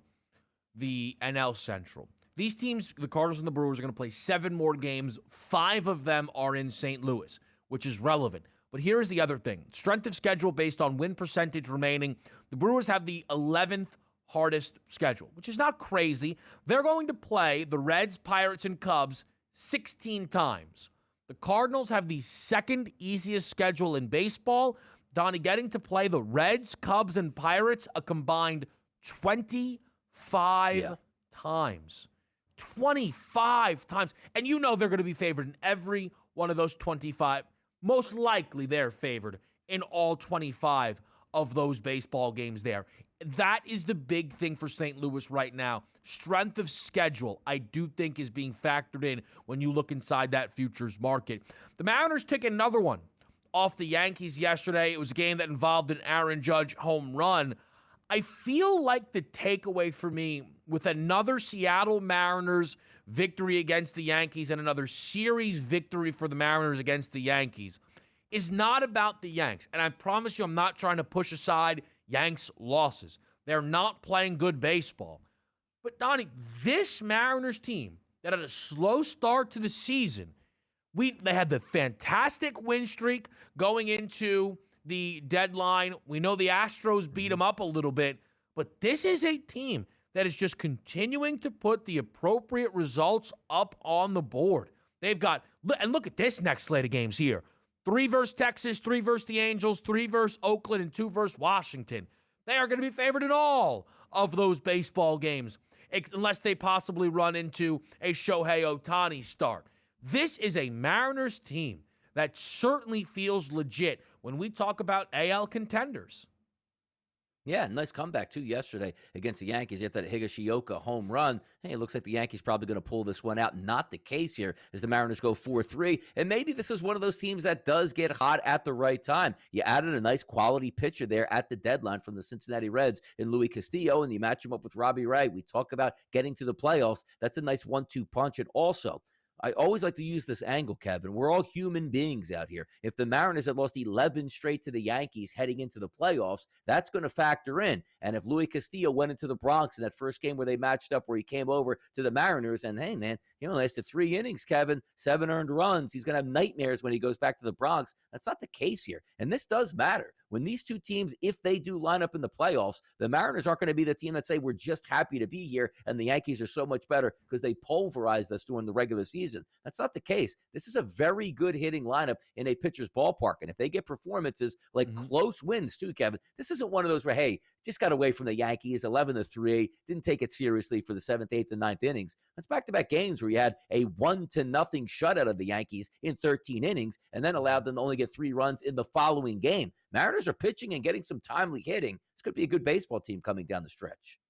S1: the NL Central. These teams, the Cardinals and the Brewers, are going to play 7 more games. 5 of them are in St. Louis, which is relevant. But here's the other thing. Strength of schedule based on win percentage remaining. The Brewers have the 11th hardest schedule, which is not crazy. They're going to play the Reds, Pirates, and Cubs 16 times. The Cardinals have the second easiest schedule in baseball. Donnie, getting to play the Reds, Cubs, and Pirates a combined 25 times. 25 times. And you know they're going to be favored in every one of those 25. Most likely they're favored in all 25 of those baseball games there. That is the big thing for St. Louis right now. Strength of schedule, I do think, is being factored in when you look inside that futures market. The Mariners took another one off the Yankees yesterday. It was a game that involved an Aaron Judge home run. I feel like the takeaway for me with another Seattle Mariners victory against the Yankees and another series victory for the Mariners against the Yankees is not about the Yanks. And I promise you, I'm not trying to push aside Yanks losses. They're not playing good baseball. But Donnie, this Mariners team that had a slow start to the season, they had the fantastic win streak going into the deadline. We know the Astros beat them up a little bit, but this is a team that is just continuing to put the appropriate results up on the board. They've got, and look at this next slate of games here. 3 versus Texas, 3 versus the Angels, 3 versus Oakland, and 2 versus Washington. They are going to be favored in all of those baseball games, unless they possibly run into a Shohei Ohtani start. This is a Mariners team that certainly feels legit when we talk about AL contenders.
S2: Yeah, nice comeback, too, yesterday against the Yankees after that Higashioka home run. Hey, it looks like the Yankees probably going to pull this one out. Not the case here as the Mariners go 4-3. And maybe this is one of those teams that does get hot at the right time. You added a nice quality pitcher there at the deadline from the Cincinnati Reds in Luis Castillo, and you match him up with Robbie Ray. We talk about getting to the playoffs. That's a nice 1-2 punch. And also, I always like to use this angle, Kevin. We're all human beings out here. If the Mariners had lost 11 straight to the Yankees heading into the playoffs, that's going to factor in. And if Luis Castillo went into the Bronx in that first game where they matched up, where he came over to the Mariners, and hey, man, he only lasted 3 innings, Kevin, 7 earned runs. He's going to have nightmares when he goes back to the Bronx. That's not the case here. And this does matter. When these two teams, if they do line up in the playoffs, the Mariners aren't going to be the team that say, we're just happy to be here, and the Yankees are so much better because they pulverized us during the regular season. That's not the case. This is a very good hitting lineup in a pitcher's ballpark, and if they get performances like close wins too, Kevin, this isn't one of those where, hey, just got away from the Yankees 11-3, didn't take it seriously for the 7th, 8th, and 9th innings. That's back-to-back games where you had a 1-0 shutout of the Yankees in 13 innings and then allowed them to only get 3 runs in the following game. Mariners are pitching and getting some timely hitting. It's going to be a good baseball team coming down the stretch.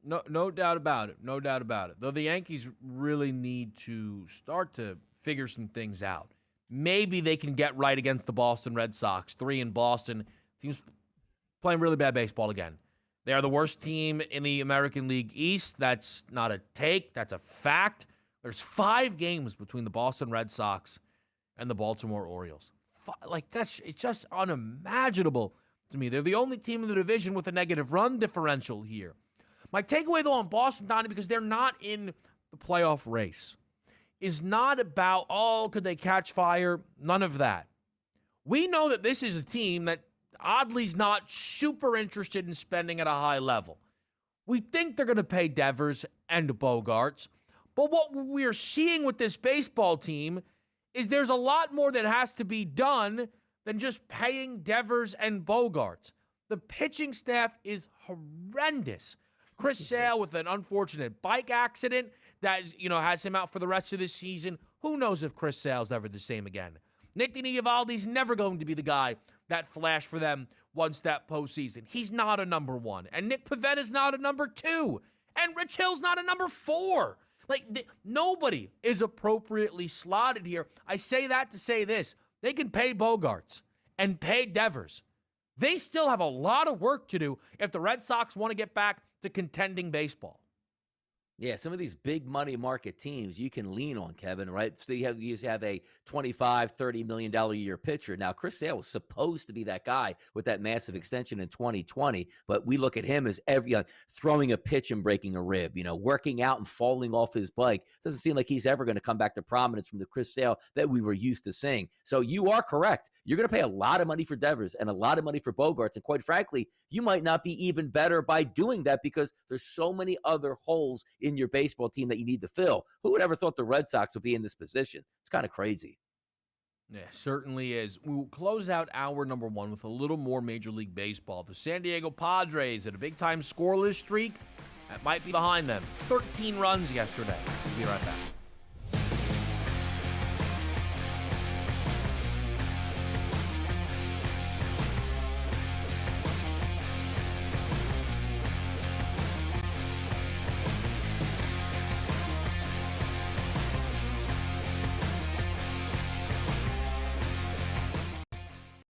S1: No doubt about it. No doubt about it. Though the Yankees really need to start to figure some things out. Maybe they can get right against the Boston Red Sox. 3 in Boston. Teams playing really bad baseball again. They are the worst team in the American League East. That's not a take. That's a fact. There's 5 games between the Boston Red Sox and the Baltimore Orioles. It's just unimaginable to me. They're the only team in the division with a negative run differential here. My takeaway, though, on Boston, Donnie, because they're not in the playoff race, is not about, oh, could they catch fire? None of that. We know that this is a team that oddly is not super interested in spending at a high level. We think they're going to pay Devers and Bogarts, but what we're seeing with this baseball team is there's a lot more that has to be done than just paying Devers and Bogarts. The pitching staff is horrendous. Chris Sale with an unfortunate bike accident that, has him out for the rest of this season. Who knows if Chris Sale's ever the same again? Nick Eovaldi's never going to be the guy that flashed for them once that postseason. He's not a number one. And Nick Pavetta's not a number two. And Rich Hill's not a number four. Nobody is appropriately slotted here. I say that to say this. They can pay Bogarts and pay Devers. They still have a lot of work to do if the Red Sox want to get back to contending baseball.
S2: Yeah, some of these big money market teams you can lean on, Kevin, right? So you usually have a $25, $30 million a year pitcher. Now, Chris Sale was supposed to be that guy with that massive extension in 2020, but we look at him as throwing a pitch and breaking a rib, working out and falling off his bike. Doesn't seem like he's ever going to come back to prominence from the Chris Sale that we were used to seeing. So you are correct. You're going to pay a lot of money for Devers and a lot of money for Bogarts. And quite frankly, you might not be even better by doing that because there's so many other holes in your baseball team that you need to fill. Who would ever thought the Red Sox would be in this position? It's kind of crazy.
S1: Yeah, certainly is. We will close out hour number one with a little more Major League Baseball. The San Diego Padres had a big-time scoreless streak. That might be behind them. 13 runs yesterday. We'll be right back.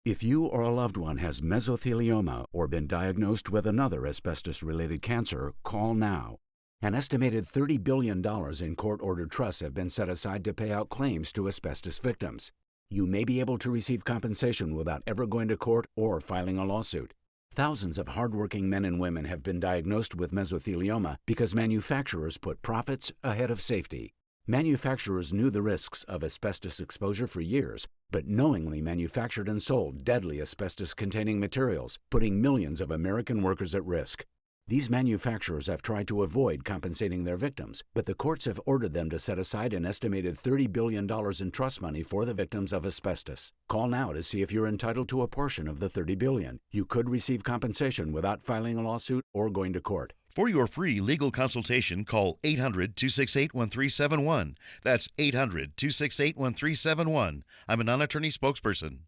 S22: If you or a loved one has mesothelioma or been diagnosed with another asbestos-related cancer, call now. An estimated $30 billion in court-ordered trusts have been set aside to pay out claims to asbestos victims. You may be able to receive compensation without ever going to court or filing a lawsuit. Thousands of hardworking men and women have been diagnosed with mesothelioma because manufacturers put profits ahead of safety. Manufacturers knew the risks of asbestos exposure for years, but knowingly manufactured and sold deadly asbestos-containing materials, putting millions of American workers at risk. These manufacturers have tried to avoid compensating their victims, but the courts have ordered them to set aside an estimated $30 billion in trust money for the victims of asbestos. Call now to see if you're entitled to a portion of the $30 billion. You could receive compensation without filing a lawsuit or going to court.
S6: For your free legal consultation, call 800-268-1371. That's 800-268-1371. I'm a non-attorney spokesperson.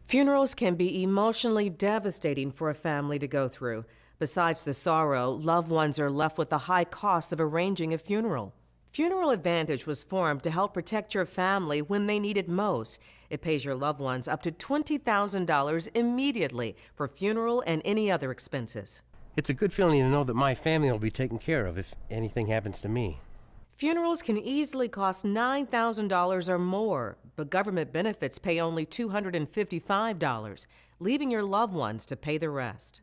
S17: Funerals can be emotionally devastating for a family to go through. Besides the sorrow, loved ones are left with the high cost of arranging a funeral. Funeral Advantage was formed to help protect your family when they need it most. It pays your loved ones up to $20,000 immediately for funeral and any other expenses.
S18: It's a good feeling to know that my family will be taken care of if anything happens to me.
S17: Funerals can easily cost $9,000 or more, but government benefits pay only $255, leaving your loved ones to pay the rest.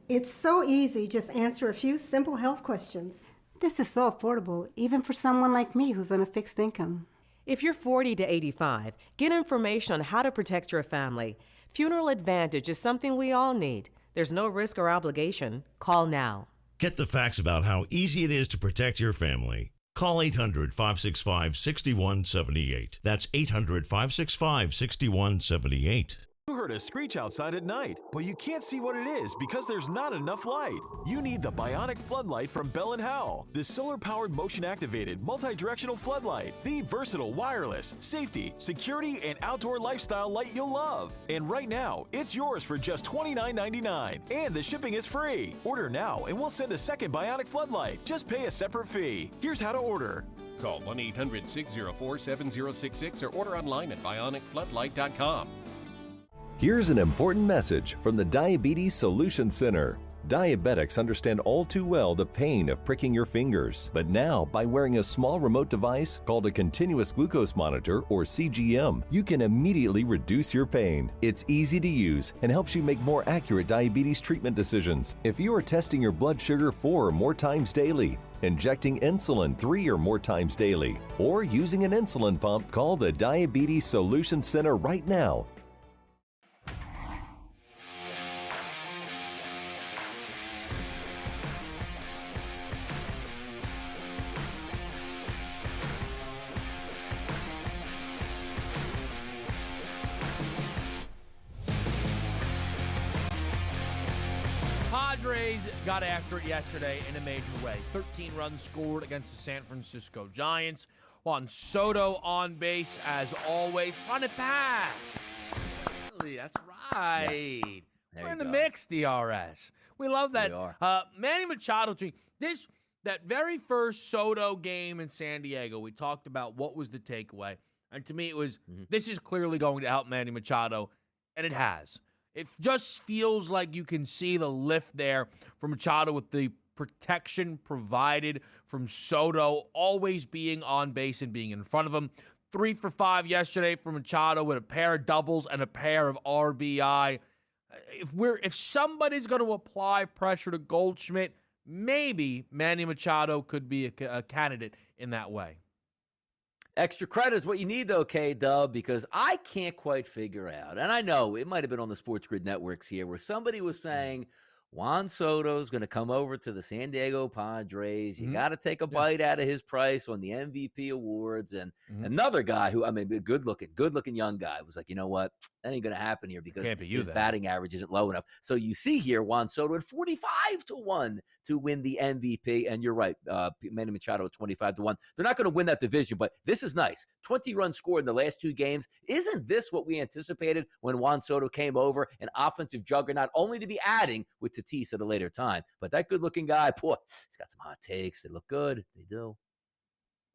S19: It's so easy, just answer a few simple health questions. This is so affordable, even for someone like me who's on a fixed income.
S17: If you're 40 to 85, get information on how to protect your family. Funeral Advantage is something we all need. There's no risk or obligation. Call now.
S20: Get the facts about how easy it is to protect your family. Call 800-565-6178. That's 800-565-6178.
S10: You heard a screech outside at night, but you can't see what it is because there's not enough light. You need the Bionic Floodlight from Bell & Howell, the solar-powered, motion-activated, multi-directional floodlight, the versatile wireless, safety, security, and outdoor lifestyle light you'll love. And right now, it's yours for just $29.99, and the shipping is free. Order now, and we'll send a second Bionic Floodlight. Just pay a separate fee. Here's how to order.
S11: Call 1-800-604-7066 or order online at bionicfloodlight.com.
S9: Here's an important message from the Diabetes Solution Center. Diabetics understand all too well the pain of pricking your fingers. But now, by wearing a small remote device called a continuous glucose monitor, or CGM, you can immediately reduce your pain. It's easy to use and helps you make more accurate diabetes treatment decisions. If you are testing your blood sugar 4 or more times daily, injecting insulin 3 or more times daily, or using an insulin pump, call the Diabetes Solution Center right now.
S1: Padres got after it yesterday in a major way. 13 runs scored against the San Francisco Giants. Juan Soto on base, as always. Run it back. That's right.
S2: Yes.
S1: We're in the mix, DRS. We love that.
S2: We are.
S1: Manny Machado, that very first Soto game in San Diego, we talked about what was the takeaway. And to me, it was, this is clearly going to help Manny Machado, and it has. It just feels like you can see the lift there from Machado with the protection provided from Soto, always being on base and being in front of him. 3 for 5 yesterday from Machado with a pair of doubles and a pair of RBI. If somebody's going to apply pressure to Goldschmidt, maybe Manny Machado could be a candidate in that way.
S2: Extra credit is what you need, though, K-Dub, because I can't quite figure out, and I know it might have been on the Sports Grid networks here, where somebody was saying Juan Soto's going to come over to the San Diego Padres. You got to take a bite out of his price on the MVP awards. And another guy who, good-looking young guy was like, you know what? That ain't going to happen here because his batting average isn't low enough. So you see here, Juan Soto at 45-1 to win the MVP. And you're right, Manny Machado at 25-1. They're not going to win that division, but this is nice. 20 runs scored in the last 2 games. Isn't this what we anticipated when Juan Soto came over? An offensive juggernaut, only to be adding with Tatis at a later time. But that good-looking guy, boy, he's got some hot takes. They look good. They do.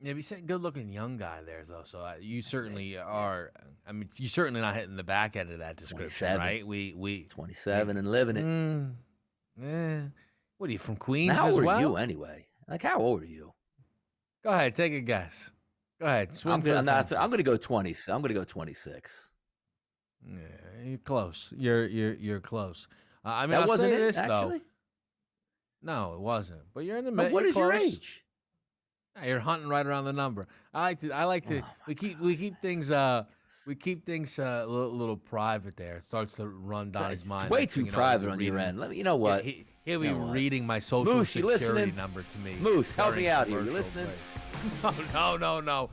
S1: Yeah, we said good-looking young guy there, though. So you certainly are. I mean, you're certainly not hitting the back end of that description,
S2: 27.
S1: right? We
S2: 27 and living it.
S1: What are you, from Queens
S2: now, how
S1: as
S2: old
S1: well?
S2: are you anyway? Like, how old are you?
S1: Go ahead, take a guess. Go ahead, swing
S2: I'm
S1: for the
S2: going
S1: fences.
S2: to go 20. I'm going to go 26.
S1: Yeah, you're close. You're close. I mean,
S2: that
S1: I'll
S2: wasn't
S1: say
S2: it,
S1: this
S2: actually?
S1: though. No, it wasn't. But you're in the
S2: But
S1: middle.
S2: what is your age?
S1: You're hunting right around the number. I like to. We keep things. We keep things a little private there. It starts to run down his mind.
S2: It's way too private on your end. You know what?
S1: He'll be reading my social
S2: Moose, you
S1: security
S2: listening?
S1: number to me.
S2: Moose, help me
S1: during
S2: out here. You
S1: commercial
S2: listening?
S1: breaks. No.